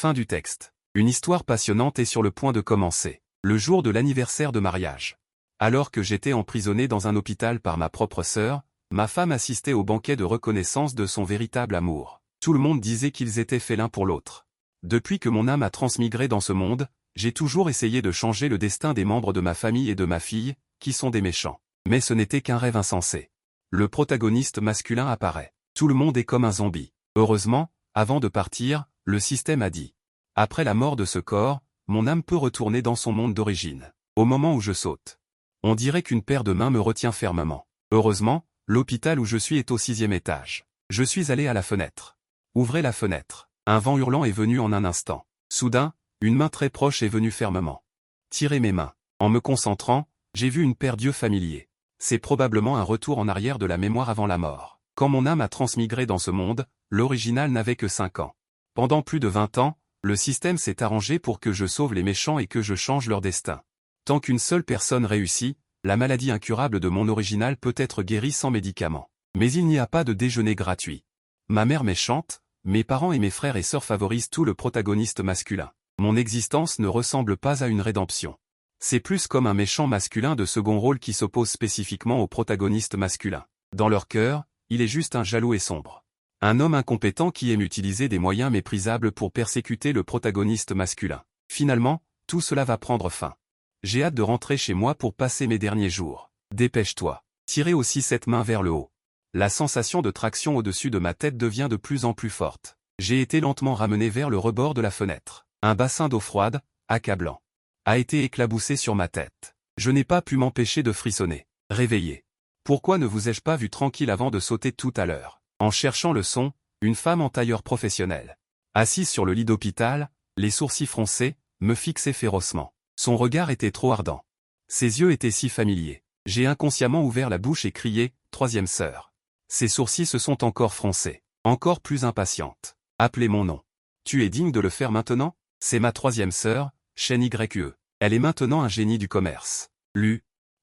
Fin du texte. Une histoire passionnante est sur le point de commencer. Le jour de l'anniversaire de mariage. Alors que j'étais emprisonné dans un hôpital par ma propre sœur, ma femme assistait au banquet de reconnaissance de son véritable amour. Tout le monde disait qu'ils étaient faits l'un pour l'autre. Depuis que mon âme a transmigré dans ce monde, j'ai toujours essayé de changer le destin des membres de ma famille et de ma fille, qui sont des méchants. Mais ce n'était qu'un rêve insensé. Le protagoniste masculin apparaît. Tout le monde est comme un zombie. Heureusement, avant de partir, le système a dit. Après la mort de ce corps, mon âme peut retourner dans son monde d'origine. Au moment où je saute. On dirait qu'une paire de mains me retient fermement. Heureusement, l'hôpital où je suis est au 6e étage. Je suis allé à la fenêtre. Ouvrez la fenêtre. Un vent hurlant est venu en un instant. Soudain, une main très proche est venue fermement. Tirer mes mains. En me concentrant, j'ai vu une paire d'yeux familiers. C'est probablement un retour en arrière de la mémoire avant la mort. Quand mon âme a transmigré dans ce monde, l'original n'avait que 5 ans. Pendant plus de 20 ans, le système s'est arrangé pour que je sauve les méchants et que je change leur destin. Tant qu'une seule personne réussit, la maladie incurable de mon original peut être guérie sans médicaments. Mais il n'y a pas de déjeuner gratuit. Ma mère méchante, mes parents et mes frères et sœurs favorisent tout le protagoniste masculin. Mon existence ne ressemble pas à une rédemption. C'est plus comme un méchant masculin de second rôle qui s'oppose spécifiquement au protagoniste masculin. Dans leur cœur, il est juste un jaloux et sombre. Un homme incompétent qui aime utiliser des moyens méprisables pour persécuter le protagoniste masculin. Finalement, tout cela va prendre fin. J'ai hâte de rentrer chez moi pour passer mes derniers jours. Dépêche-toi. Tirez aussi cette main vers le haut. La sensation de traction au-dessus de ma tête devient de plus en plus forte. J'ai été lentement ramené vers le rebord de la fenêtre. Un bassin d'eau froide, accablant, a été éclaboussé sur ma tête. Je n'ai pas pu m'empêcher de frissonner. Réveillé. Pourquoi ne vous ai-je pas vu tranquille avant de sauter tout à l'heure? En cherchant le son, une femme en tailleur professionnel, assise sur le lit d'hôpital, les sourcils froncés, me fixait férocement. Son regard était trop ardent. Ses yeux étaient si familiers. J'ai inconsciemment ouvert la bouche et crié, « Troisième sœur ». Ses sourcils se sont encore froncés. Encore plus impatiente. Appelez mon nom. Tu es digne de le faire maintenant? C'est ma troisième sœur, Shen Yue. Elle est maintenant un génie du commerce.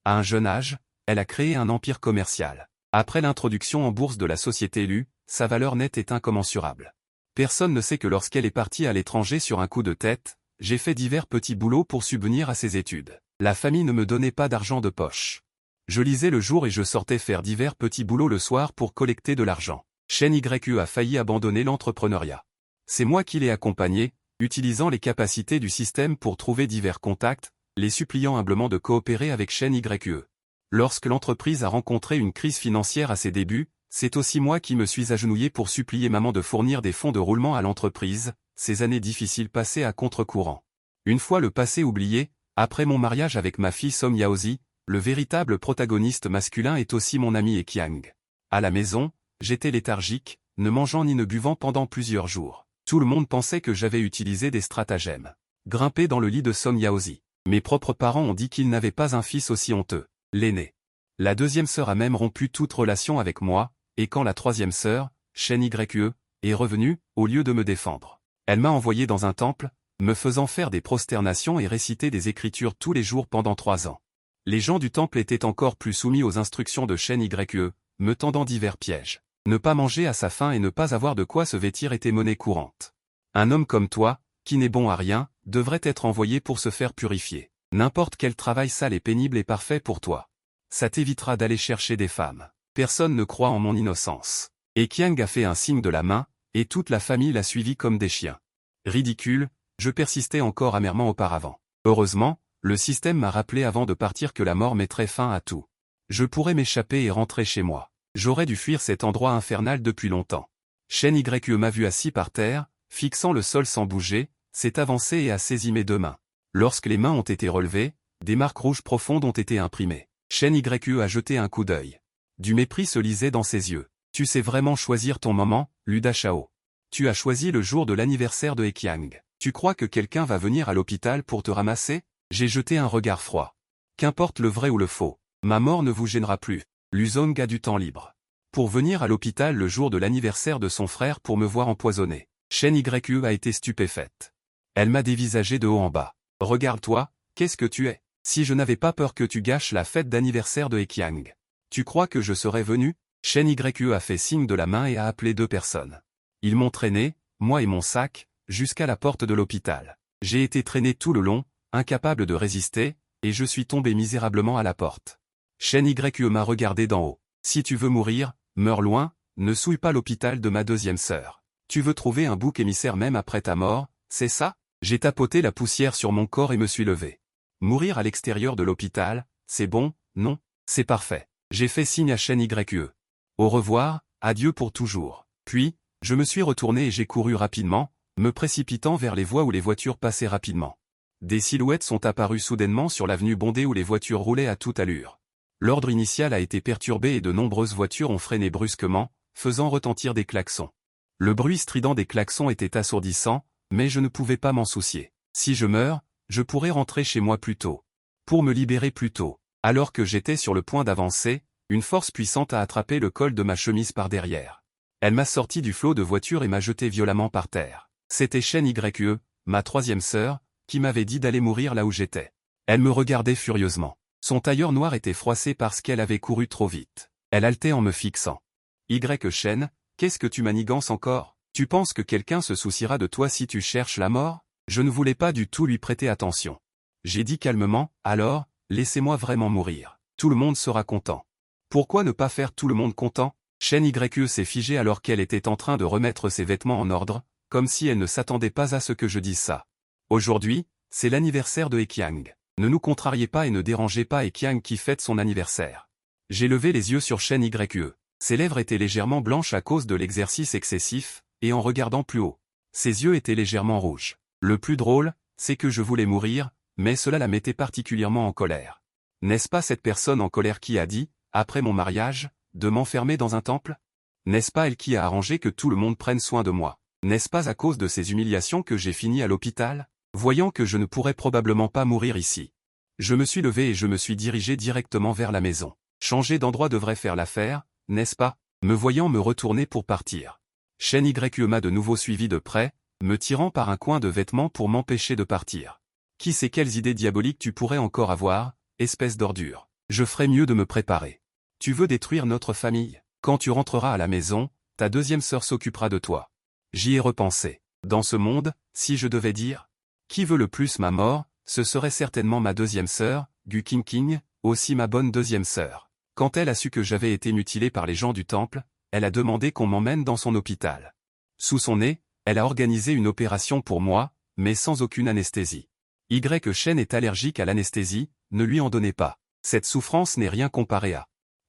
À un jeune âge, elle a créé un empire commercial. Après l'introduction en bourse de la société Lu, sa valeur nette est incommensurable. Personne ne sait que lorsqu'elle est partie à l'étranger sur un coup de tête, j'ai fait divers petits boulots pour subvenir à ses études. La famille ne me donnait pas d'argent de poche. Je lisais le jour et je sortais faire divers petits boulots le soir pour collecter de l'argent. Shen Yue a failli abandonner l'entrepreneuriat. C'est moi qui l'ai accompagné, utilisant les capacités du système pour trouver divers contacts, les suppliant humblement de coopérer avec Shen Yue. Lorsque l'entreprise a rencontré une crise financière à ses débuts, c'est aussi moi qui me suis agenouillé pour supplier maman de fournir des fonds de roulement à l'entreprise, ces années difficiles passées à contre-courant. Une fois le passé oublié, après mon mariage avec ma fille Song Yaozi, le véritable protagoniste masculin est aussi mon ami Ekiang. À la maison, j'étais léthargique, ne mangeant ni ne buvant pendant plusieurs jours. Tout le monde pensait que j'avais utilisé des stratagèmes. Grimpé dans le lit de Song Yaozi. Mes propres parents ont dit qu'ils n'avaient pas un fils aussi honteux. L'aîné. La deuxième sœur a même rompu toute relation avec moi, et quand la troisième sœur, Shen Yue, est revenue, au lieu de me défendre, elle m'a envoyé dans un temple, me faisant faire des prosternations et réciter des écritures tous les jours pendant 3 ans. Les gens du temple étaient encore plus soumis aux instructions de Shen Yue, me tendant divers pièges. Ne pas manger à sa faim et ne pas avoir de quoi se vêtir était monnaie courante. Un homme comme toi, qui n'est bon à rien, devrait être envoyé pour se faire purifier. N'importe quel travail sale et pénible est parfait pour toi. Ça t'évitera d'aller chercher des femmes. Personne ne croit en mon innocence. Et Kiang a fait un signe de la main, et toute la famille l'a suivi comme des chiens. Ridicule, je persistais encore amèrement auparavant. Heureusement, le système m'a rappelé avant de partir que la mort mettrait fin à tout. Je pourrais m'échapper et rentrer chez moi. J'aurais dû fuir cet endroit infernal depuis longtemps. Shen Yue m'a vu assis par terre, fixant le sol sans bouger, s'est avancé et a saisi mes 2 mains. Lorsque les mains ont été relevées, des marques rouges profondes ont été imprimées. Shen Yue a jeté un coup d'œil. Du mépris se lisait dans ses yeux. Tu sais vraiment choisir ton moment, Luda Shao. Tu as choisi le jour de l'anniversaire de Ekiang. Tu crois que quelqu'un va venir à l'hôpital pour te ramasser? J'ai jeté un regard froid. Qu'importe le vrai ou le faux, ma mort ne vous gênera plus. Luzong a du temps libre. Pour venir à l'hôpital le jour de l'anniversaire de son frère pour me voir empoisonné. Shen Yue a été stupéfaite. Elle m'a dévisagé de haut en bas. Regarde-toi, qu'est-ce que tu es? Si je n'avais pas peur que tu gâches la fête d'anniversaire de Ekiang. Tu crois que je serais venu? Shen Yue a fait signe de la main et a appelé 2 personnes. Ils m'ont traîné, moi et mon sac, jusqu'à la porte de l'hôpital. J'ai été traîné tout le long, incapable de résister, et je suis tombé misérablement à la porte. Shen Yue m'a regardé d'en haut. Si tu veux mourir, meurs loin, ne souille pas l'hôpital de ma deuxième sœur. Tu veux trouver un bouc émissaire même après ta mort, c'est ça? J'ai tapoté la poussière sur mon corps et me suis levé. Mourir à l'extérieur de l'hôpital, c'est bon, non? C'est parfait. J'ai fait signe à Shen Yue. Au revoir, adieu pour toujours. Puis, je me suis retourné et j'ai couru rapidement, me précipitant vers les voies où les voitures passaient rapidement. Des silhouettes sont apparues soudainement sur l'avenue bondée où les voitures roulaient à toute allure. L'ordre initial a été perturbé et de nombreuses voitures ont freiné brusquement, faisant retentir des klaxons. Le bruit strident des klaxons était assourdissant, mais je ne pouvais pas m'en soucier. Si je meurs, je pourrais rentrer chez moi plus tôt. Pour me libérer plus tôt. Alors que j'étais sur le point d'avancer, une force puissante a attrapé le col de ma chemise par derrière. Elle m'a sorti du flot de voitures et m'a jeté violemment par terre. C'était Shen Yue, ma troisième sœur, qui m'avait dit d'aller mourir là où j'étais. Elle me regardait furieusement. Son tailleur noir était froissé parce qu'elle avait couru trop vite. Elle haletait en me fixant. Shen, qu'est-ce que tu manigances encore? Tu penses que quelqu'un se souciera de toi si tu cherches la mort? Je ne voulais pas du tout lui prêter attention. J'ai dit calmement, alors, laissez-moi vraiment mourir. Tout le monde sera content. Pourquoi ne pas faire tout le monde content? Shen Yue s'est figée alors qu'elle était en train de remettre ses vêtements en ordre, comme si elle ne s'attendait pas à ce que je dise ça. Aujourd'hui, c'est l'anniversaire de Heqiang. Ne nous contrariez pas et ne dérangez pas Heqiang qui fête son anniversaire. J'ai levé les yeux sur Shen Yue. Ses lèvres étaient légèrement blanches à cause de l'exercice excessif, et en regardant plus haut. Ses yeux étaient légèrement rouges. Le plus drôle, c'est que je voulais mourir, mais cela la mettait particulièrement en colère. N'est-ce pas cette personne en colère qui a dit, après mon mariage, de m'enfermer dans un temple? N'est-ce pas elle qui a arrangé que tout le monde prenne soin de moi? N'est-ce pas à cause de ces humiliations que j'ai fini à l'hôpital? Voyant que je ne pourrais probablement pas mourir ici. Je me suis levé et je me suis dirigé directement vers la maison. Changer d'endroit devrait faire l'affaire, n'est-ce pas? Me voyant me retourner pour partir. Shen Yue m'a de nouveau suivi de près, me tirant par un coin de vêtement pour m'empêcher de partir. Qui sait quelles idées diaboliques tu pourrais encore avoir, espèce d'ordure. Je ferais mieux de me préparer. Tu veux détruire notre famille? Quand tu rentreras à la maison, ta deuxième sœur s'occupera de toi. J'y ai repensé. Dans ce monde, si je devais dire, qui veut le plus ma mort, ce serait certainement ma deuxième sœur, Gu Qingqing, aussi ma bonne deuxième sœur. Quand elle a su que j'avais été mutilé par les gens du temple, elle a demandé qu'on m'emmène dans son hôpital. Sous son nez, elle a organisé une opération pour moi, mais sans aucune anesthésie. Shen est allergique à l'anesthésie, ne lui en donnez pas. Cette souffrance n'est rien comparée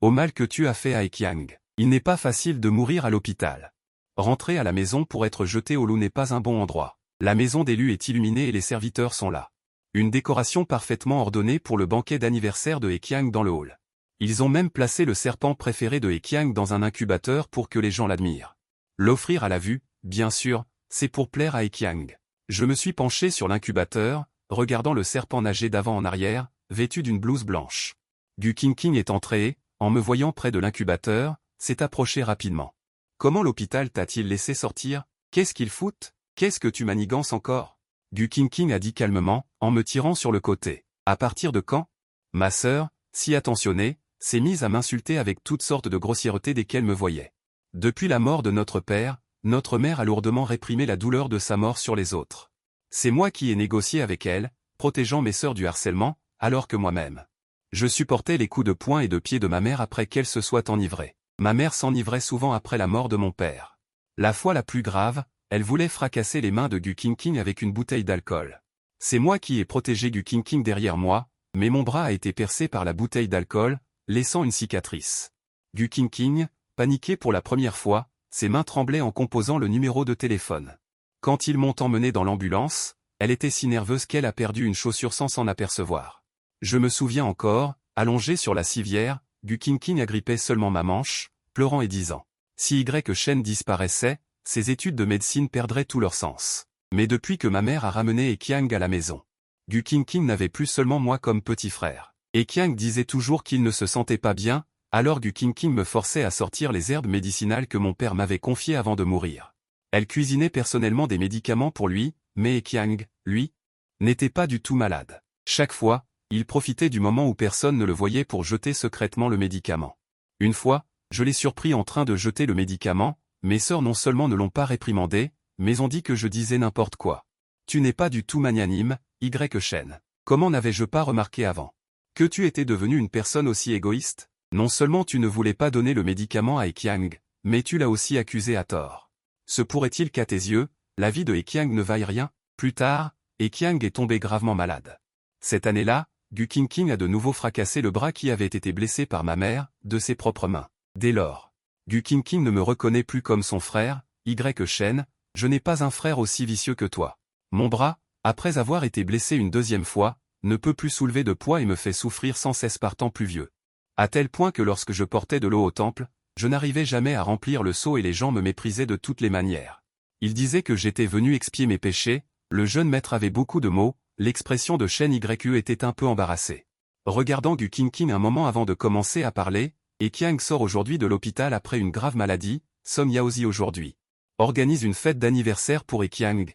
au mal que tu as fait à Heqiang. Il n'est pas facile de mourir à l'hôpital. Rentrer à la maison pour être jeté au loup n'est pas un bon endroit. La maison d'élu est illuminée et les serviteurs sont là. Une décoration parfaitement ordonnée pour le banquet d'anniversaire de Heqiang dans le hall. Ils ont même placé le serpent préféré de Heqiang dans un incubateur pour que les gens l'admirent. L'offrir à la vue, bien sûr, c'est pour plaire à Heqiang. Je me suis penché sur l'incubateur, regardant le serpent nager d'avant en arrière, vêtu d'une blouse blanche. Gu Qingqing est entré, en me voyant près de l'incubateur, s'est approché rapidement. Comment l'hôpital t'a-t-il laissé sortir? Qu'est-ce qu'il fout? Qu'est-ce que tu manigances encore? Gu Qingqing a dit calmement, en me tirant sur le côté. À partir de quand? Ma sœur, si attentionnée, s'est mise à m'insulter avec toutes sortes de grossièretés dès qu'elle me voyait. Depuis la mort de notre père, notre mère a lourdement réprimé la douleur de sa mort sur les autres. C'est moi qui ai négocié avec elle, protégeant mes sœurs du harcèlement, alors que moi-même. Je supportais les coups de poing et de pied de ma mère après qu'elle se soit enivrée. Ma mère s'enivrait souvent après la mort de mon père. La fois la plus grave, elle voulait fracasser les mains de Gu Qingqing avec une bouteille d'alcool. C'est moi qui ai protégé Gu Qingqing derrière moi, mais mon bras a été percé par la bouteille d'alcool, laissant une cicatrice. Gu Qingqing, paniqué pour la première fois, ses mains tremblaient en composant le numéro de téléphone. Quand ils m'ont emmené dans l'ambulance, elle était si nerveuse qu'elle a perdu une chaussure sans s'en apercevoir. Je me souviens encore, allongé sur la civière, Gu Qingqing agrippait seulement ma manche, pleurant et disant « Si Shen disparaissait, ses études de médecine perdraient tout leur sens. Mais depuis que ma mère a ramené Heqiang à la maison, Gu Qingqing n'avait plus seulement moi comme petit frère. Heqiang disait toujours qu'il ne se sentait pas bien, alors Gu Qingqing me forçait à sortir les herbes médicinales que mon père m'avait confiées avant de mourir. Elle cuisinait personnellement des médicaments pour lui, mais Heqiang, lui, n'était pas du tout malade. Chaque fois, il profitait du moment où personne ne le voyait pour jeter secrètement le médicament. Une fois, je l'ai surpris en train de jeter le médicament, mes sœurs non seulement ne l'ont pas réprimandé, mais on dit que je disais n'importe quoi. Tu n'es pas du tout magnanime, Shen. Comment n'avais-je pas remarqué avant? Que tu étais devenu une personne aussi égoïste? Non seulement tu ne voulais pas donner le médicament à Ekiang, mais tu l'as aussi accusé à tort. Se pourrait-il qu'à tes yeux, la vie de Ekiang ne vaille rien? Plus tard, Ekiang est tombé gravement malade. Cette année-là, Gu Qingqing a de nouveau fracassé le bras qui avait été blessé par ma mère, de ses propres mains. Dès lors, Gu Qingqing ne me reconnaît plus comme son frère, Shen, je n'ai pas un frère aussi vicieux que toi. Mon bras, après avoir été blessé une deuxième fois, ne peut plus soulever de poids et me fait souffrir sans cesse par temps plus vieux. À tel point que lorsque je portais de l'eau au temple, je n'arrivais jamais à remplir le seau et les gens me méprisaient de toutes les manières. Ils disaient que j'étais venu expier mes péchés, le jeune maître avait beaucoup de mots, l'expression de Shen Yu était un peu embarrassée. Regardant Gu Qingqing un moment avant de commencer à parler, Ekiang sort aujourd'hui de l'hôpital après une grave maladie, Song Yaozi aujourd'hui organise une fête d'anniversaire pour Ekiang,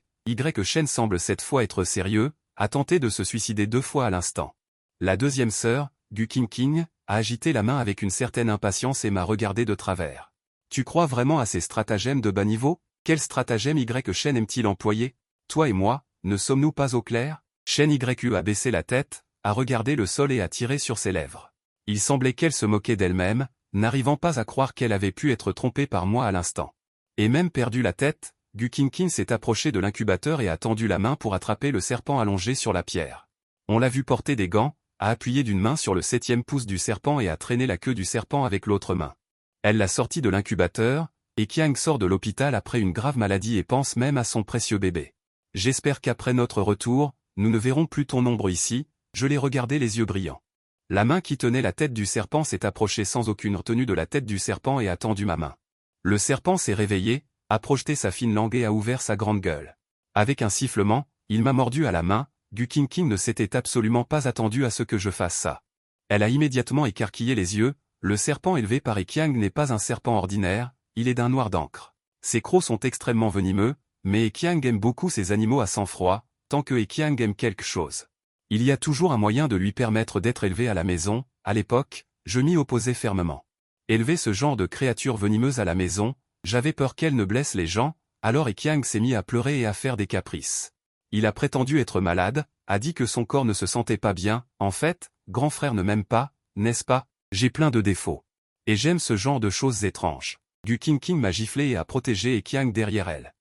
Shen semble cette fois être sérieux, a tenté de se suicider 2 fois à l'instant. La deuxième sœur, Gu Qingqing, a agité la main avec une certaine impatience et m'a regardé de travers. Tu crois vraiment à ces stratagèmes de bas niveau? Quel stratagème Shen aime-t-il employer? Toi et moi, ne sommes-nous pas au clair? Shen Yu a baissé la tête, a regardé le sol et a tiré sur ses lèvres. Il semblait qu'elle se moquait d'elle-même, n'arrivant pas à croire qu'elle avait pu être trompée par moi à l'instant. Et même perdu la tête, Gu Qingqing s'est approché de l'incubateur et a tendu la main pour attraper le serpent allongé sur la pierre. On l'a vu porter des gants, a appuyé d'une main sur le 7e pouce du serpent et a traîné la queue du serpent avec l'autre main. Elle l'a sorti de l'incubateur, et Kiang sort de l'hôpital après une grave maladie et pense même à son précieux bébé. J'espère qu'après notre retour, nous ne verrons plus ton ombre ici, je l'ai regardé les yeux brillants. La main qui tenait la tête du serpent s'est approchée sans aucune retenue de la tête du serpent et a tendu ma main. Le serpent s'est réveillé, a projeté sa fine langue et a ouvert sa grande gueule. Avec un sifflement, il m'a mordu à la main, Gu Qingqing ne s'était absolument pas attendu à ce que je fasse ça. Elle a immédiatement écarquillé les yeux, le serpent élevé par Ekiang n'est pas un serpent ordinaire, il est d'un noir d'encre. Ses crocs sont extrêmement venimeux, mais Ekiang aime beaucoup ces animaux à sang-froid, tant que Ekiang aime quelque chose. Il y a toujours un moyen de lui permettre d'être élevé à la maison, à l'époque, je m'y opposais fermement. Élever ce genre de créature venimeuse à la maison, j'avais peur qu'elle ne blesse les gens, alors Ekiang s'est mis à pleurer et à faire des caprices. Il a prétendu être malade, a dit que son corps ne se sentait pas bien, en fait, grand frère ne m'aime pas, n'est-ce pas? J'ai plein de défauts. Et j'aime ce genre de choses étranges. Gu Qingqing m'a giflé et a protégé Ekiang derrière elle.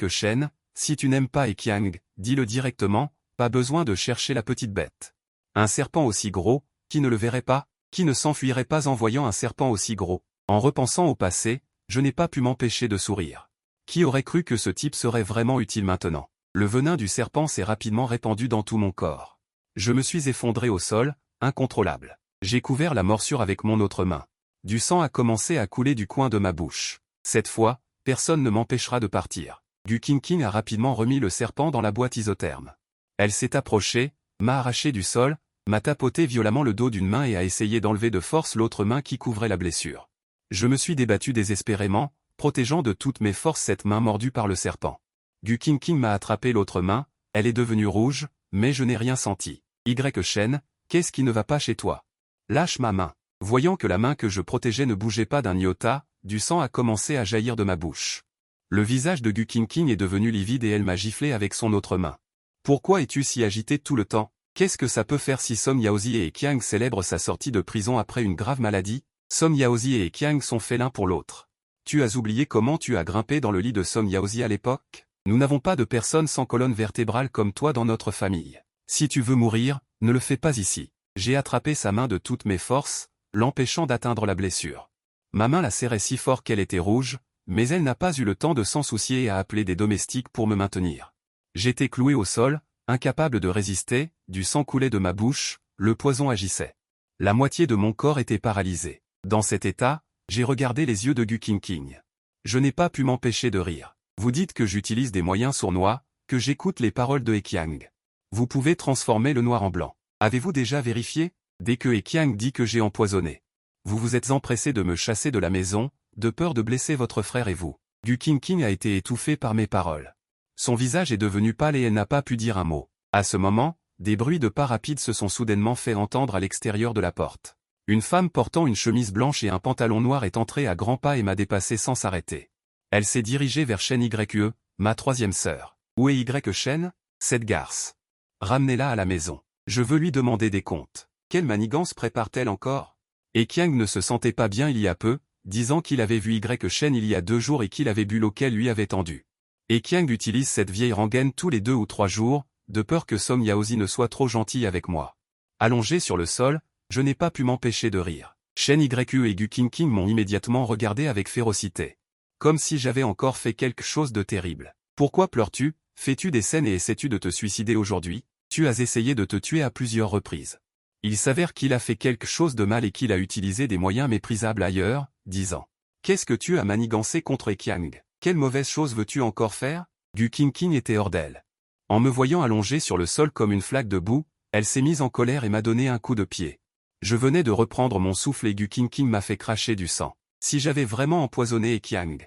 Shen, si tu n'aimes pas Ekiang, dis-le directement, pas besoin de chercher la petite bête. Un serpent aussi gros, qui ne le verrait pas, qui ne s'enfuirait pas en voyant un serpent aussi gros. En repensant au passé, je n'ai pas pu m'empêcher de sourire. Qui aurait cru que ce type serait vraiment utile maintenant? Le venin du serpent s'est rapidement répandu dans tout mon corps. Je me suis effondré au sol, incontrôlable. J'ai couvert la morsure avec mon autre main. Du sang a commencé à couler du coin de ma bouche. Cette fois, personne ne m'empêchera de partir. Gu Qingqing a rapidement remis le serpent dans la boîte isotherme. Elle s'est approchée, m'a arraché du sol, m'a tapoté violemment le dos d'une main et a essayé d'enlever de force l'autre main qui couvrait la blessure. Je me suis débattu désespérément, protégeant de toutes mes forces cette main mordue par le serpent. Gu Qingqing m'a attrapé l'autre main, elle est devenue rouge, mais je n'ai rien senti. Shen, qu'est-ce qui ne va pas chez toi? Lâche ma main. Voyant que la main que je protégeais ne bougeait pas d'un iota, du sang a commencé à jaillir de ma bouche. Le visage de Gu Qingqing est devenu livide et elle m'a giflé avec son autre main. Pourquoi es-tu si agité tout le temps? Qu'est-ce que ça peut faire si Song Yaozi et Ekiang célèbrent sa sortie de prison après une grave maladie? Song Yaozi et Ekiang sont faits l'un pour l'autre. Tu as oublié comment tu as grimpé dans le lit de Song Yaozi à l'époque? Nous n'avons pas de personne sans colonne vertébrale comme toi dans notre famille. Si tu veux mourir, ne le fais pas ici. J'ai attrapé sa main de toutes mes forces, l'empêchant d'atteindre la blessure. Ma main la serrait si fort qu'elle était rouge, mais elle n'a pas eu le temps de s'en soucier et a appelé des domestiques pour me maintenir. J'étais cloué au sol, incapable de résister, du sang coulait de ma bouche, le poison agissait. La moitié de mon corps était paralysé. Dans cet état, j'ai regardé les yeux de Gu Qingqing. Je n'ai pas pu m'empêcher de rire. Vous dites que j'utilise des moyens sournois, que j'écoute les paroles de Ekiang. Vous pouvez transformer le noir en blanc. Avez-vous déjà vérifié? Dès que Ekiang dit que j'ai empoisonné. Vous vous êtes empressé de me chasser de la maison, de peur de blesser votre frère et vous. Gu Qingqing a été étouffé par mes paroles. Son visage est devenu pâle et elle n'a pas pu dire un mot. À ce moment, des bruits de pas rapides se sont soudainement fait entendre à l'extérieur de la porte. Une femme portant une chemise blanche et un pantalon noir est entrée à grands pas et m'a dépassé sans s'arrêter. Elle s'est dirigée vers Shen Yu, Ma troisième sœur. Où est Y Shen? Cette garce. Ramenez-la à la maison. Je veux lui demander des comptes. Quelle manigance prépare-t-elle encore? Et Qiang ne se sentait pas bien il y a peu, disant qu'il avait vu Y Shen il y a 2 jours et qu'il avait bu l'eau qu'elle lui avait tendue. Et Qiang utilise cette vieille rengaine tous les 2 ou 3 jours, de peur que Song Yaozi ne soit trop gentil avec moi. Allongé sur le sol, je n'ai pas pu m'empêcher de rire. Shen Yu et Gu Qingqing m'ont immédiatement regardé avec férocité. Comme si j'avais encore fait quelque chose de terrible. Pourquoi pleures-tu? Fais-tu des scènes et essaies-tu de te suicider aujourd'hui? Tu as essayé de te tuer à plusieurs reprises. Il s'avère qu'il a fait quelque chose de mal et qu'il a utilisé des moyens méprisables ailleurs, disant. Qu'est-ce que tu as manigancé contre Qiang? Quelle mauvaise chose veux-tu encore faire? Gu Qingqing était hors d'elle. En me voyant allongé sur le sol comme une flaque de boue, elle s'est mise en colère et m'a donné un coup de pied. Je venais de reprendre mon souffle et Gu Qingqing m'a fait cracher du sang. Si j'avais vraiment empoisonné Qiang,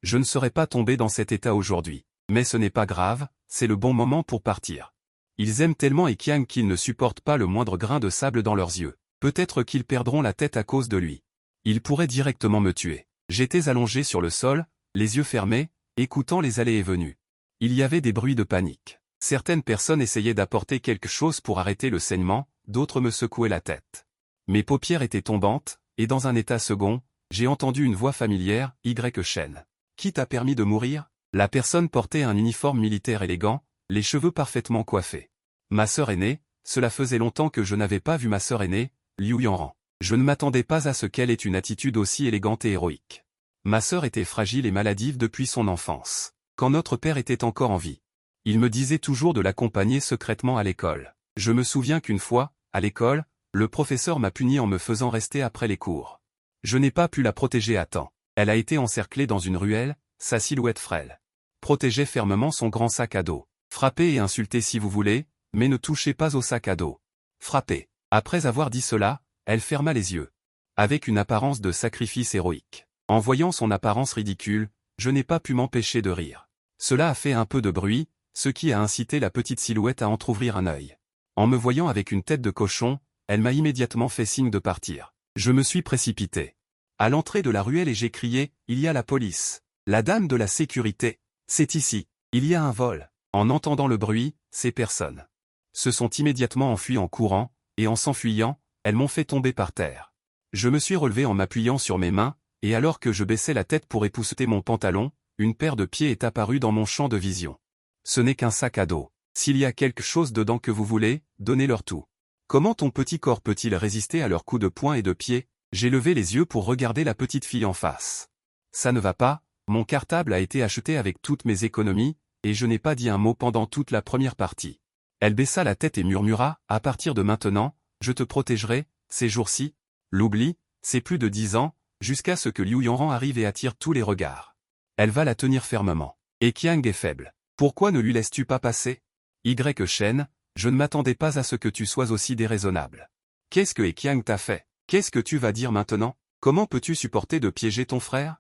je ne serais pas tombé dans cet état aujourd'hui. Mais ce n'est pas grave, c'est le bon moment pour partir. Ils aiment tellement Qiang qu'ils ne supportent pas le moindre grain de sable dans leurs yeux. Peut-être qu'ils perdront la tête à cause de lui. Ils pourraient directement me tuer. J'étais allongé sur le sol, les yeux fermés, écoutant les allées et venues. Il y avait des bruits de panique. Certaines personnes essayaient d'apporter quelque chose pour arrêter le saignement, d'autres me secouaient la tête. Mes paupières étaient tombantes, et dans un état second, j'ai entendu une voix familière, Y Shen. Qui t'a permis de mourir? La personne portait un uniforme militaire élégant, les cheveux parfaitement coiffés. Ma sœur aînée, cela faisait longtemps que je n'avais pas vu ma sœur aînée, Liu Yanran. Je ne m'attendais pas à ce qu'elle ait une attitude aussi élégante et héroïque. Ma sœur était fragile et maladive depuis son enfance. Quand notre père était encore en vie, il me disait toujours de l'accompagner secrètement à l'école. Je me souviens qu'une fois, à l'école, le professeur m'a puni en me faisant rester après les cours. Je n'ai pas pu la protéger à temps. Elle a été encerclée dans une ruelle, sa silhouette frêle protégeait fermement son grand sac à dos. Frappez et insultez si vous voulez, mais ne touchez pas au sac à dos. Frappez. Après avoir dit cela, elle ferma les yeux. Avec une apparence de sacrifice héroïque. En voyant son apparence ridicule, je n'ai pas pu m'empêcher de rire. Cela a fait un peu de bruit, ce qui a incité la petite silhouette à entr'ouvrir un œil. En me voyant avec une tête de cochon, elle m'a immédiatement fait signe de partir. Je me suis précipité à l'entrée de la ruelle et j'ai crié, il y a la police. La dame de la sécurité. C'est ici. Il y a un vol. En entendant le bruit, ces personnes se sont immédiatement enfuies en courant, et en s'enfuyant, elles m'ont fait tomber par terre. Je me suis relevé en m'appuyant sur mes mains, et alors que je baissais la tête pour épousseter mon pantalon, une paire de pieds est apparue dans mon champ de vision. Ce n'est qu'un sac à dos. S'il y a quelque chose dedans que vous voulez, donnez-leur tout. Comment ton petit corps peut-il résister à leurs coups de poing et de pied? J'ai levé les yeux pour regarder la petite fille en face. Ça ne va pas. Mon cartable a été acheté avec toutes mes économies, et je n'ai pas dit un mot pendant toute la première partie. Elle baissa la tête et murmura, à partir de maintenant, je te protégerai, ces jours-ci. L'oubli, c'est plus de 10 ans, jusqu'à ce que Liu Yanran arrive et attire tous les regards. Elle va la tenir fermement. Et Qiang est faible. Pourquoi ne lui laisses-tu pas passer? Y Shen, je ne m'attendais pas à ce que tu sois aussi déraisonnable. Qu'est-ce que Qiang t'a fait? Qu'est-ce que tu vas dire maintenant? Comment peux-tu supporter de piéger ton frère?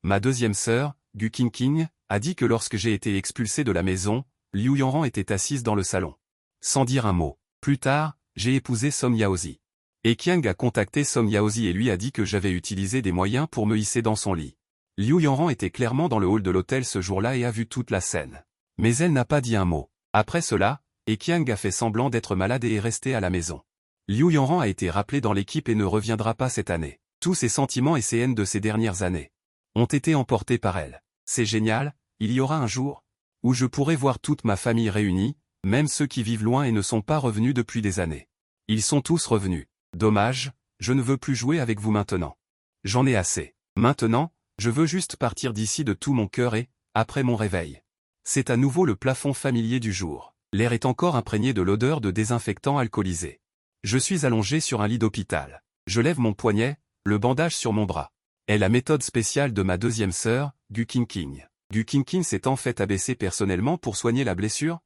Ma deuxième sœur, Gu Qingqing, a dit que lorsque j'ai été expulsé de la maison, Liu Yanran était assise dans le salon. Sans dire un mot. Plus tard, j'ai épousé Song Yaozi. Et Qiang a contacté Song Yaozi et lui a dit que j'avais utilisé des moyens pour me hisser dans son lit. Liu Yanran était clairement dans le hall de l'hôtel ce jour-là et a vu toute la scène. Mais elle n'a pas dit un mot. Après cela, Qiang a fait semblant d'être malade et est resté à la maison. Liu Yanran a été rappelé dans l'équipe et ne reviendra pas cette année. Tous ses sentiments et ses haines de ces dernières années ont été emportés par elle. C'est génial, il y aura un jour où je pourrai voir toute ma famille réunie, même ceux qui vivent loin et ne sont pas revenus depuis des années. Ils sont tous revenus. Dommage, je ne veux plus jouer avec vous maintenant. J'en ai assez. Maintenant, je veux juste partir d'ici de tout mon cœur et, après mon réveil. C'est à nouveau le plafond familier du jour. L'air est encore imprégné de l'odeur de désinfectant alcoolisé. Je suis allongé sur un lit d'hôpital. Je lève mon poignet, le bandage sur mon bras. Est la méthode spéciale de ma deuxième sœur, Gu Qingqing. Gu Qingqing s'est en fait abaissé personnellement pour soigner la blessure?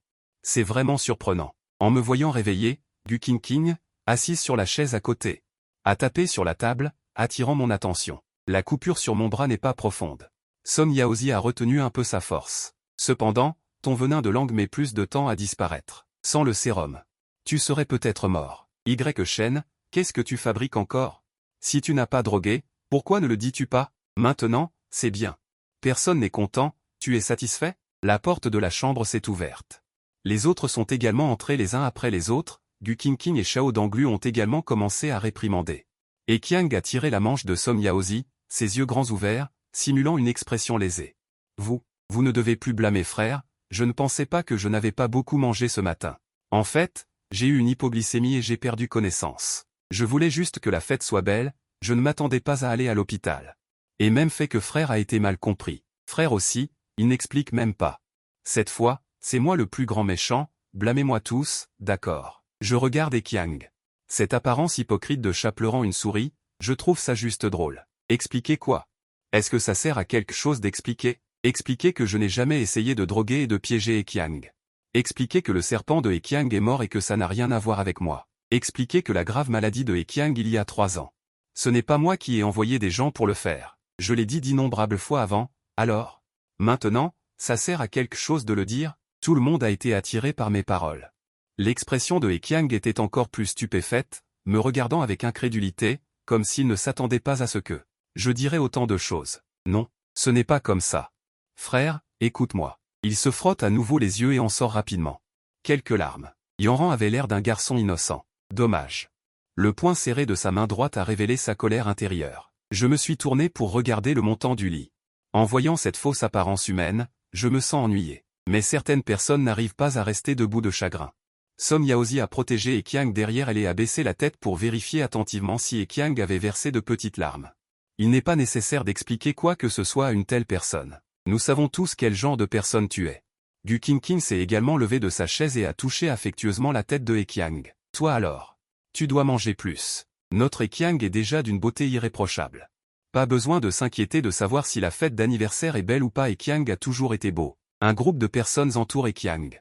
C'est vraiment surprenant. En me voyant réveillé, Gu Qingqing, assise sur la chaise à côté, a tapé sur la table, attirant mon attention. La coupure sur mon bras n'est pas profonde. Song Yaozi a retenu un peu sa force. Cependant, ton venin de langue met plus de temps à disparaître. Sans le sérum, tu serais peut-être mort. Y Shen, qu'est-ce que tu fabriques encore? Si tu n'as pas drogué, pourquoi ne le dis-tu pas? Maintenant, c'est bien. Personne n'est content, tu es satisfait? La porte de la chambre s'est ouverte. Les autres sont également entrés les uns après les autres, Gu Qingqing et Shao Danglu ont également commencé à réprimander. Et Qiang a tiré la manche de Song Yaozi, ses yeux grands ouverts, simulant une expression lésée. Vous ne devez plus blâmer frère, je ne pensais pas que je n'avais pas beaucoup mangé ce matin. En fait, j'ai eu une hypoglycémie et j'ai perdu connaissance. Je voulais juste que la fête soit belle, je ne m'attendais pas à aller à l'hôpital. Et même fait que frère a été mal compris. Frère aussi, il n'explique même pas. Cette fois, c'est moi le plus grand méchant, blâmez-moi tous, d'accord. Je regarde Qiang. Cette apparence hypocrite de chat pleurant une souris, je trouve ça juste drôle. Expliquer quoi? Est-ce que ça sert à quelque chose d'expliquer? Expliquer que je n'ai jamais essayé de droguer et de piéger Qiang. Expliquer que le serpent de Qiang est mort et que ça n'a rien à voir avec moi. Expliquer que la grave maladie de Qiang il y a 3 ans. Ce n'est pas moi qui ai envoyé des gens pour le faire. Je l'ai dit d'innombrables fois avant, alors? Maintenant, ça sert à quelque chose de le dire? Tout le monde a été attiré par mes paroles. L'expression de Qiang était encore plus stupéfaite, me regardant avec incrédulité, comme s'il ne s'attendait pas à ce que je dirais autant de choses. Non, ce n'est pas comme ça. Frère, écoute-moi. Il se frotte à nouveau les yeux et en sort rapidement. Quelques larmes. Yanran avait l'air d'un garçon innocent. Dommage. Le poing serré de sa main droite a révélé sa colère intérieure. Je me suis tourné pour regarder le montant du lit. En voyant cette fausse apparence humaine, je me sens ennuyé. Mais certaines personnes n'arrivent pas à rester debout de chagrin. Song Yaozi a protégé Qiang derrière elle et a baissé la tête pour vérifier attentivement si Qiang avait versé de petites larmes. Il n'est pas nécessaire d'expliquer quoi que ce soit à une telle personne. Nous savons tous quel genre de personne tu es. Gu Qingqing s'est également levé de sa chaise et a touché affectueusement la tête de Qiang. Toi alors? Tu dois manger plus. Notre Qiang est déjà d'une beauté irréprochable. Pas besoin de s'inquiéter de savoir si la fête d'anniversaire est belle ou pas. Qiang a toujours été beau. Un groupe de personnes entoure Qiang.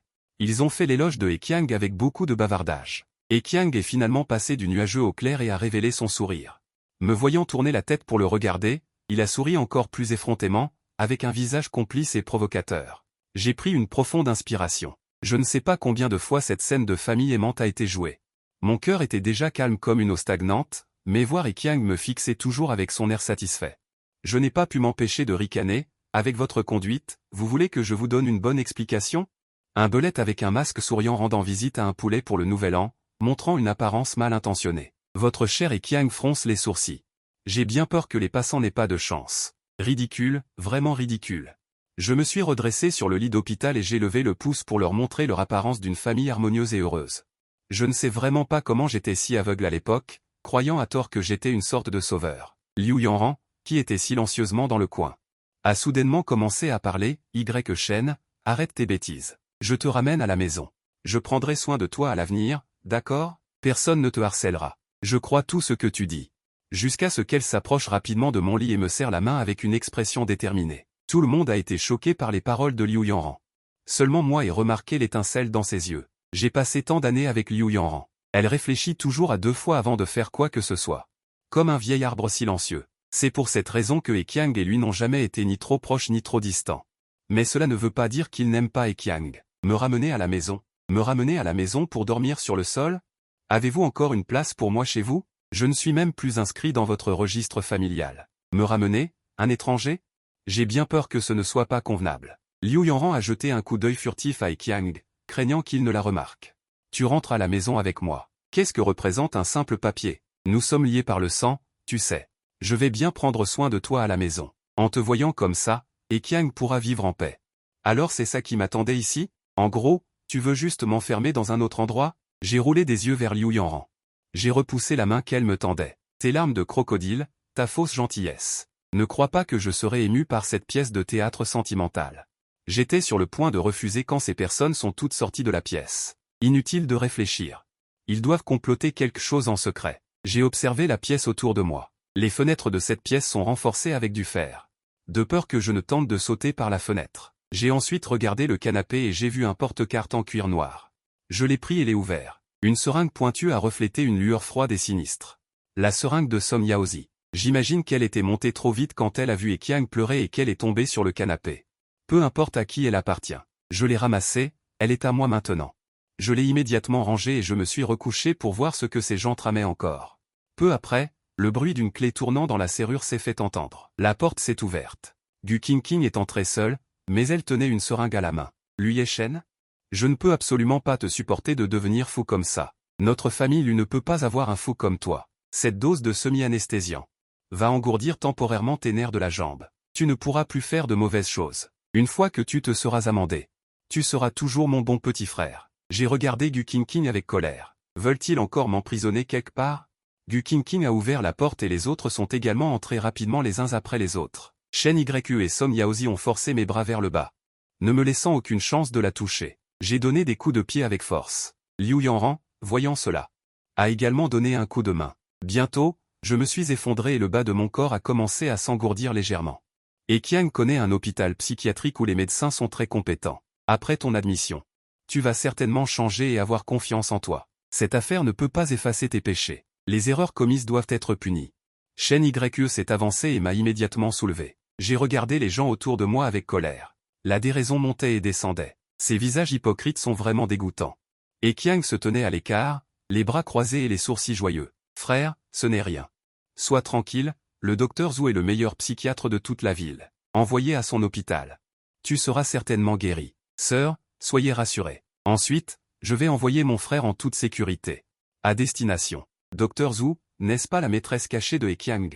Ils ont fait l'éloge de Qiang avec beaucoup de bavardage. Qiang est finalement passé du nuageux au clair et a révélé son sourire. Me voyant tourner la tête pour le regarder, il a souri encore plus effrontément, avec un visage complice et provocateur. J'ai pris une profonde inspiration. Je ne sais pas combien de fois cette scène de famille aimante a été jouée. Mon cœur était déjà calme comme une eau stagnante, mais voir Qiang me fixait toujours avec son air satisfait. Je n'ai pas pu m'empêcher de ricaner. Avec votre conduite, vous voulez que je vous donne une bonne explication? Un belette avec un masque souriant rendant visite à un poulet pour le nouvel an, montrant une apparence mal intentionnée. Votre cher Qiang fronce les sourcils. J'ai bien peur que les passants n'aient pas de chance. Ridicule, vraiment ridicule. Je me suis redressé sur le lit d'hôpital et j'ai levé le pouce pour leur montrer leur apparence d'une famille harmonieuse et heureuse. Je ne sais vraiment pas comment j'étais si aveugle à l'époque, croyant à tort que j'étais une sorte de sauveur. Liu Yanran, qui était silencieusement dans le coin, a soudainement commencé à parler. Shen, arrête tes bêtises. Je te ramène à la maison. Je prendrai soin de toi à l'avenir, d'accord? Personne ne te harcèlera. Je crois tout ce que tu dis. Jusqu'à ce qu'elle s'approche rapidement de mon lit et me serre la main avec une expression déterminée. Tout le monde a été choqué par les paroles de Liu Yanran. Seulement moi ai remarqué l'étincelle dans ses yeux. J'ai passé tant d'années avec Liu Yanran. Elle réfléchit toujours à 2 fois avant de faire quoi que ce soit. Comme un vieil arbre silencieux. C'est pour cette raison que Qiang et lui n'ont jamais été ni trop proches ni trop distants. Mais cela ne veut pas dire qu'il n'aime pas Qiang. Me ramener à la maison? Me ramener à la maison pour dormir sur le sol? Avez-vous encore une place pour moi chez vous? Je ne suis même plus inscrit dans votre registre familial. Me ramener, un étranger? J'ai bien peur que ce ne soit pas convenable. Liu Yanran a jeté un coup d'œil furtif à Qiang, craignant qu'il ne la remarque. Tu rentres à la maison avec moi. Qu'est-ce que représente un simple papier? Nous sommes liés par le sang, tu sais. Je vais bien prendre soin de toi à la maison. En te voyant comme ça, Qiang pourra vivre en paix. Alors c'est ça qui m'attendait ici? En gros, tu veux juste m'enfermer dans un autre endroit? J'ai roulé des yeux vers Liu Yanran. J'ai repoussé la main qu'elle me tendait. Tes larmes de crocodile, ta fausse gentillesse. Ne crois pas que je serai ému par cette pièce de théâtre sentimentale. J'étais sur le point de refuser quand ces personnes sont toutes sorties de la pièce. Inutile de réfléchir. Ils doivent comploter quelque chose en secret. J'ai observé la pièce autour de moi. Les fenêtres de cette pièce sont renforcées avec du fer. De peur que je ne tente de sauter par la fenêtre. J'ai ensuite regardé le canapé et j'ai vu un porte-cartes en cuir noir. Je l'ai pris et l'ai ouvert. Une seringue pointue a reflété une lueur froide et sinistre. La seringue de Song Yaozi. J'imagine qu'elle était montée trop vite quand elle a vu Qiang pleurer et qu'elle est tombée sur le canapé. Peu importe à qui elle appartient. Je l'ai ramassée, elle est à moi maintenant. Je l'ai immédiatement rangée et je me suis recouché pour voir ce que ces gens tramaient encore. Peu après, le bruit d'une clé tournant dans la serrure s'est fait entendre. La porte s'est ouverte. Gu Qingqing est entré seul, mais elle tenait une seringue à la main. Lui et Shen? Je ne peux absolument pas te supporter de devenir fou comme ça. Notre famille lui ne peut pas avoir un fou comme toi. Cette dose de semi-anesthésiant va engourdir temporairement tes nerfs de la jambe. Tu ne pourras plus faire de mauvaises choses. Une fois que tu te seras amendé, tu seras toujours mon bon petit frère. J'ai regardé Gu Qingqing avec colère. Veulent-ils encore m'emprisonner quelque part? Gu Qingqing a ouvert la porte et les autres sont également entrés rapidement les uns après les autres. Shen Yu et Song Yaozi ont forcé mes bras vers le bas, ne me laissant aucune chance de la toucher. J'ai donné des coups de pied avec force. Liu Yanran, voyant cela, a également donné un coup de main. Bientôt, je me suis effondré et le bas de mon corps a commencé à s'engourdir légèrement. Et Qiang connaît un hôpital psychiatrique où les médecins sont très compétents. Après ton admission, tu vas certainement changer et avoir confiance en toi. Cette affaire ne peut pas effacer tes péchés. Les erreurs commises doivent être punies. Shen Yu s'est avancé et m'a immédiatement soulevé. J'ai regardé les gens autour de moi avec colère. La déraison montait et descendait. Ces visages hypocrites sont vraiment dégoûtants. Et Qiang se tenait à l'écart, les bras croisés et les sourcils joyeux. Frère, ce n'est rien. Sois tranquille, le docteur Zhu est le meilleur psychiatre de toute la ville. Envoyé à son hôpital. Tu seras certainement guéri. Sœur, soyez rassurée. Ensuite, je vais envoyer mon frère en toute sécurité. À destination. Docteur Zhu, n'est-ce pas la maîtresse cachée de He Qiang?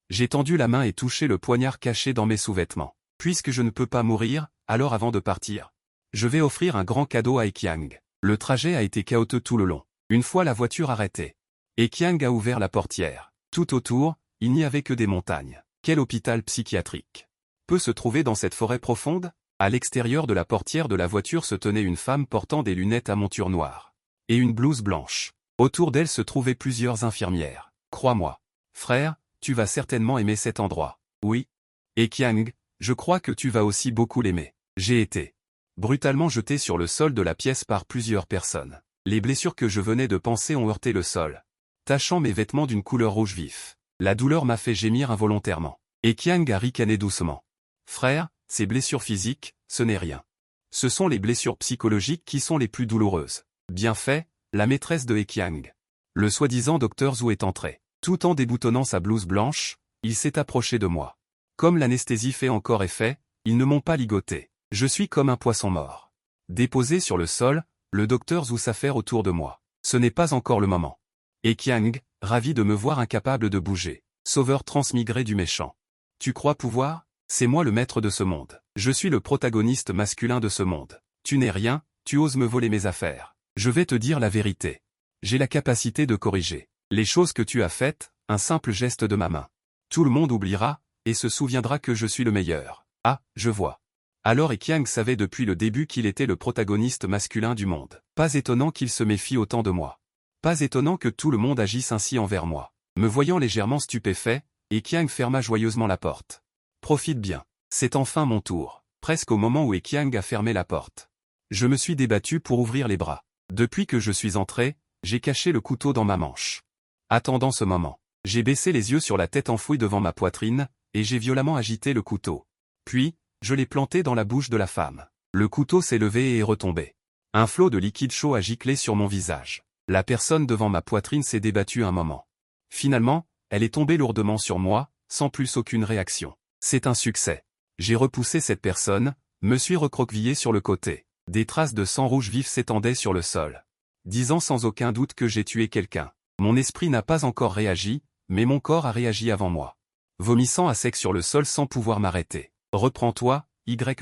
J'ai tendu la main et touché le poignard caché dans mes sous-vêtements. Puisque je ne peux pas mourir, alors avant de partir, je vais offrir un grand cadeau à He Qiang. Le trajet a été chaotique tout le long. Une fois la voiture arrêtée, He Qiang a ouvert la portière. Tout autour, il n'y avait que des montagnes. Quel hôpital psychiatrique peut se trouver dans cette forêt profonde? À l'extérieur de la portière de la voiture se tenait une femme portant des lunettes à monture noire et une blouse blanche. Autour d'elle se trouvaient plusieurs infirmières. Crois-moi, frère, tu vas certainement aimer cet endroit. Oui. Et Qiang, je crois que tu vas aussi beaucoup l'aimer. J'ai été brutalement jeté sur le sol de la pièce par plusieurs personnes. Les blessures que je venais de panser ont heurté le sol, tachant mes vêtements d'une couleur rouge vif. La douleur m'a fait gémir involontairement. Et Qiang a ricané doucement. Frère, ces blessures physiques, ce n'est rien. Ce sont les blessures psychologiques qui sont les plus douloureuses. Bien fait, la maîtresse de He Qiang. Le soi-disant docteur Zhu est entré. Tout en déboutonnant sa blouse blanche, il s'est approché de moi. Comme l'anesthésie fait encore effet, ils ne m'ont pas ligoté. Je suis comme un poisson mort. Déposé sur le sol, le docteur Zhu s'affaire autour de moi. Ce n'est pas encore le moment. He Qiang, ravi de me voir incapable de bouger. Sauveur transmigré du méchant. Tu crois pouvoir? C'est moi le maître de ce monde. Je suis le protagoniste masculin de ce monde. Tu n'es rien, tu oses me voler mes affaires. Je vais te dire la vérité. J'ai la capacité de corriger les choses que tu as faites, un simple geste de ma main. Tout le monde oubliera, et se souviendra que je suis le meilleur. Ah, je vois. Alors He Qiang savait depuis le début qu'il était le protagoniste masculin du monde. Pas étonnant qu'il se méfie autant de moi. Pas étonnant que tout le monde agisse ainsi envers moi. Me voyant légèrement stupéfait, He Qiang ferma joyeusement la porte. Profite bien. C'est enfin mon tour. Presque au moment où He Qiang a fermé la porte, je me suis débattu pour ouvrir les bras. Depuis que je suis entré, j'ai caché le couteau dans ma manche. Attendant ce moment, j'ai baissé les yeux sur la tête enfouie devant ma poitrine, et j'ai violemment agité le couteau. Puis, je l'ai planté dans la bouche de la femme. Le couteau s'est levé et est retombé. Un flot de liquide chaud a giclé sur mon visage. La personne devant ma poitrine s'est débattue un moment. Finalement, elle est tombée lourdement sur moi, sans plus aucune réaction. C'est un succès. J'ai repoussé cette personne, me suis recroquevillé sur le côté. Des traces de sang rouge vif s'étendaient sur le sol, disant sans aucun doute que j'ai tué quelqu'un. Mon esprit n'a pas encore réagi, mais mon corps a réagi avant moi. Vomissant à sec sur le sol sans pouvoir m'arrêter. Reprends-toi,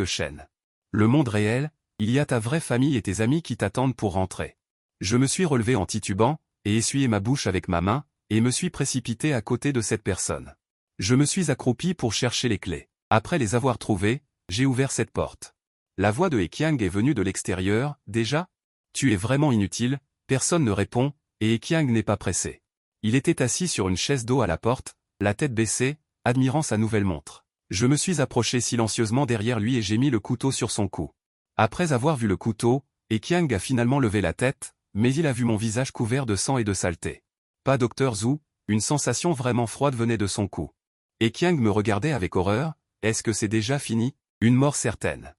Shen. Le monde réel, il y a ta vraie famille et tes amis qui t'attendent pour rentrer. Je me suis relevé en titubant, et essuyé ma bouche avec ma main, et me suis précipité à côté de cette personne. Je me suis accroupi pour chercher les clés. Après les avoir trouvées, j'ai ouvert cette porte. La voix de He Qiang est venue de l'extérieur. Déjà? Tu es vraiment inutile, personne ne répond, et He Qiang n'est pas pressé. Il était assis sur une chaise d'eau à la porte, la tête baissée, admirant sa nouvelle montre. Je me suis approché silencieusement derrière lui et j'ai mis le couteau sur son cou. Après avoir vu le couteau, He Qiang a finalement levé la tête, mais il a vu mon visage couvert de sang et de saleté. Pas docteur Zhu, une sensation vraiment froide venait de son cou. He Qiang me regardait avec horreur. Est-ce que c'est déjà fini? Une mort certaine.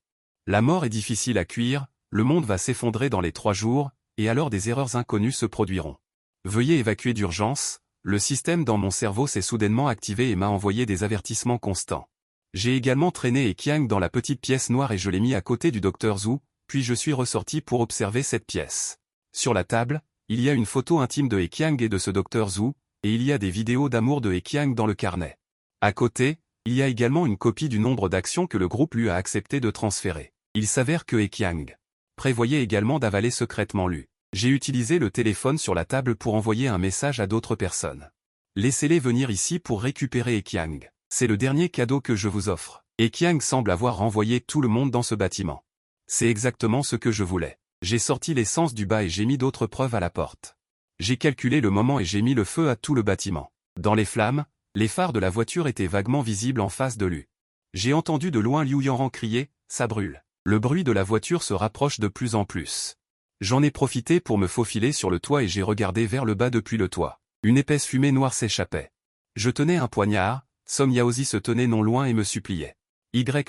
La mort est difficile à cuire, le monde va s'effondrer dans les 3 jours, et alors des erreurs inconnues se produiront. Veuillez évacuer d'urgence, le système dans mon cerveau s'est soudainement activé et m'a envoyé des avertissements constants. J'ai également traîné Ekiang dans la petite pièce noire et je l'ai mis à côté du Dr Zhu, puis je suis ressorti pour observer cette pièce. Sur la table, il y a une photo intime de Ekiang et de ce Dr Zhu, et il y a des vidéos d'amour de Ekiang dans le carnet. À côté, il y a également une copie du nombre d'actions que le groupe lui a accepté de transférer. Il s'avère que Ekiang prévoyait également d'avaler secrètement Lu. J'ai utilisé le téléphone sur la table pour envoyer un message à d'autres personnes. Laissez-les venir ici pour récupérer Ekiang. C'est le dernier cadeau que je vous offre. Ekiang semble avoir renvoyé tout le monde dans ce bâtiment. C'est exactement ce que je voulais. J'ai sorti l'essence du bas et j'ai mis d'autres preuves à la porte. J'ai calculé le moment et j'ai mis le feu à tout le bâtiment. Dans les flammes, les phares de la voiture étaient vaguement visibles en face de Lu. J'ai entendu de loin Liu Yanran crier « ça brûle ». Le bruit de la voiture se rapproche de plus en plus. J'en ai profité pour me faufiler sur le toit et j'ai regardé vers le bas depuis le toit. Une épaisse fumée noire s'échappait. Je tenais un poignard, Song Yaozi se tenait non loin et me suppliait.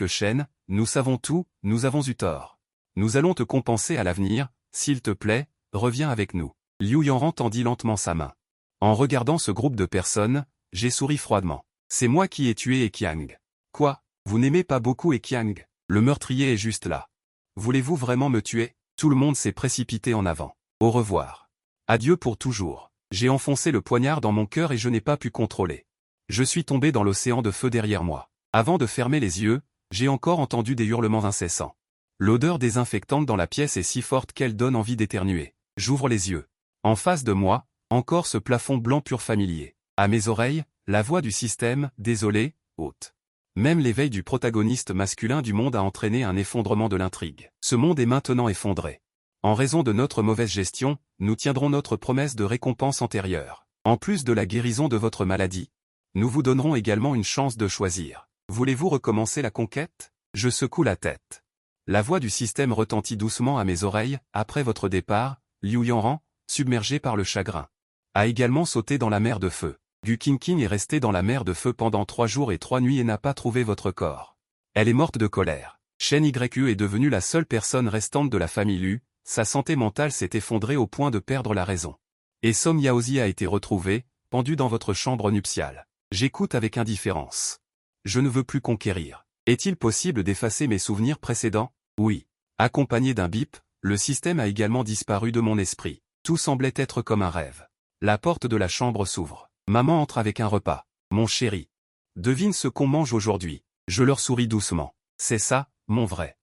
Shen, nous savons tout, nous avons eu tort. Nous allons te compenser à l'avenir, s'il te plaît, reviens avec nous. Liu Yanran tendit lentement sa main. En regardant ce groupe de personnes, j'ai souri froidement. C'est moi qui ai tué Ekiang. Quoi, vous n'aimez pas beaucoup Ekiang? Le meurtrier est juste là. Voulez-vous vraiment me tuer? Tout le monde s'est précipité en avant. Au revoir. Adieu pour toujours. J'ai enfoncé le poignard dans mon cœur et je n'ai pas pu contrôler. Je suis tombé dans l'océan de feu derrière moi. Avant de fermer les yeux, j'ai encore entendu des hurlements incessants. L'odeur désinfectante dans la pièce est si forte qu'elle donne envie d'éternuer. J'ouvre les yeux. En face de moi, encore ce plafond blanc pur familier. À mes oreilles, la voix du système, désolé, haute. Même l'éveil du protagoniste masculin du monde a entraîné un effondrement de l'intrigue. Ce monde est maintenant effondré. En raison de notre mauvaise gestion, nous tiendrons notre promesse de récompense antérieure. En plus de la guérison de votre maladie, nous vous donnerons également une chance de choisir. Voulez-vous recommencer la conquête? Je secoue la tête. La voix du système retentit doucement à mes oreilles. Après votre départ, Liu Yanran, submergé par le chagrin, a également sauté dans la mer de feu. Gu Qingqing est resté dans la mer de feu pendant 3 jours et 3 nuits et n'a pas trouvé votre corps. Elle est morte de colère. Shen Yu est devenue la seule personne restante de la famille Lu, sa santé mentale s'est effondrée au point de perdre la raison. Et Song Yaozi a été retrouvé, pendu dans votre chambre nuptiale. J'écoute avec indifférence. Je ne veux plus conquérir. Est-il possible d'effacer mes souvenirs précédents? Oui. Accompagné d'un bip, le système a également disparu de mon esprit. Tout semblait être comme un rêve. La porte de la chambre s'ouvre. Maman entre avec un repas. Mon chéri. Devine ce qu'on mange aujourd'hui. Je leur souris doucement. C'est ça, mon vrai.